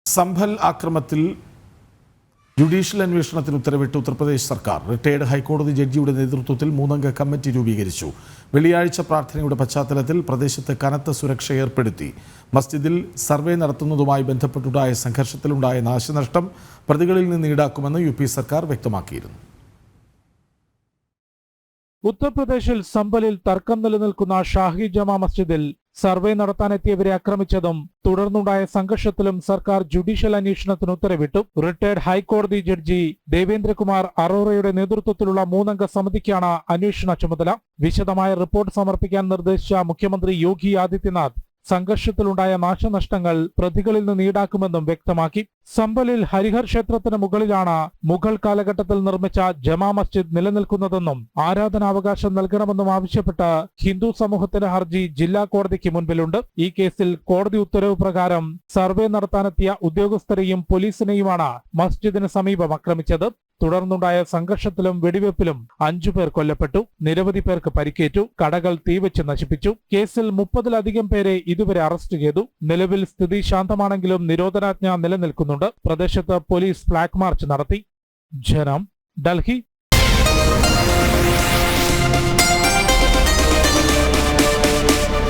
സംഭൽ ആക്രമണത്തിൽ ജുഡീഷ്യൽ അന്വേഷണത്തിന് ഉത്തരവിട്ട് ഉത്തർപ്രദേശ് സർക്കാർ. റിട്ടയർഡ് ഹൈക്കോടതി ജഡ്ജിയുടെ നേതൃത്വത്തിൽ 3-അംഗ കമ്മിറ്റി രൂപീകരിച്ചു. വെള്ളിയാഴ്ച പ്രാർത്ഥനയുടെ പശ്ചാത്തലത്തിൽ പ്രദേശത്ത് കനത്ത സുരക്ഷ ഏർപ്പെടുത്തി. മസ്ജിദിൽ സർവേ നടത്തുന്നതുമായി ബന്ധപ്പെട്ടുണ്ടായ സംഘർഷത്തിലുണ്ടായ നാശനഷ്ടം പ്രതികളിൽ നിന്ന് ഈടാക്കുമെന്ന് യുപി സർക്കാർ വ്യക്തമാക്കിയിരുന്നു. ഉത്തർപ്രദേശിൽ സംഭലിൽ തർക്കം നിലനിൽക്കുന്ന ഷാഹി ജമാ മസ്ജിദിൽ സർവേ നടത്താനെത്തിയവരെ ആക്രമിച്ചതും തുടർന്നുണ്ടായ സംഘർഷത്തിലും സർക്കാർ ജുഡീഷ്യൽ അന്വേഷണത്തിന് ഉത്തരവിട്ടു. റിട്ടയർഡ് ഹൈക്കോടതി ജഡ്ജി ദേവേന്ദ്രകുമാർ അറോറയുടെ നേതൃത്വത്തിലുള്ള 3-അംഗ സമിതിക്കാണ് അന്വേഷണ ചുമതല. വിശദമായ റിപ്പോർട്ട് സമർപ്പിക്കാൻ നിർദ്ദേശിച്ച മുഖ്യമന്ത്രി യോഗി ആദിത്യനാഥ് സംഘർഷത്തിലുണ്ടായ നാശനഷ്ടങ്ങൾ പ്രതികളിൽ നിന്ന് ഈടാക്കുമെന്നും വ്യക്തമാക്കി. സംഭലിൽ ഹരിഹർ ക്ഷേത്രത്തിന് മുകളിലാണ് മുഗൾ കാലഘട്ടത്തിൽ നിർമ്മിച്ച ജമാ മസ്ജിദ് നിലനിൽക്കുന്നതെന്നും ആരാധനാവകാശം നൽകണമെന്നും ആവശ്യപ്പെട്ട് ഹിന്ദു സമൂഹത്തിന്റെ ഹർജി ജില്ലാ കോടതിക്ക് മുൻപിലുണ്ട്. ഈ കേസിൽ കോടതി ഉത്തരവ് പ്രകാരം സർവേ നടത്താനെത്തിയ ഉദ്യോഗസ്ഥരെയും പോലീസിനെയുമാണ് മസ്ജിദിന് സമീപം ആക്രമിച്ചത്. തുടർന്നുണ്ടായ സംഘർഷത്തിലും വെടിവെപ്പിലും 5 പേർ കൊല്ലപ്പെട്ടു, നിരവധി പേർക്ക് പരിക്കേറ്റു, കടകൾ തീവെച്ച് നശിപ്പിച്ചു. കേസിൽ 30-ലധികം പേരെ ഇതുവരെ അറസ്റ്റ് ചെയ്തു. നിലവിൽ സ്ഥിതി ശാന്തമാണെങ്കിലും നിരോധനാജ്ഞ നിലനിൽക്കുന്നുണ്ട്. പ്രദേശത്ത് പോലീസ് ഫ്ലാഗ് മാർച്ച് നടത്തി. ജനം, ഡൽഹി.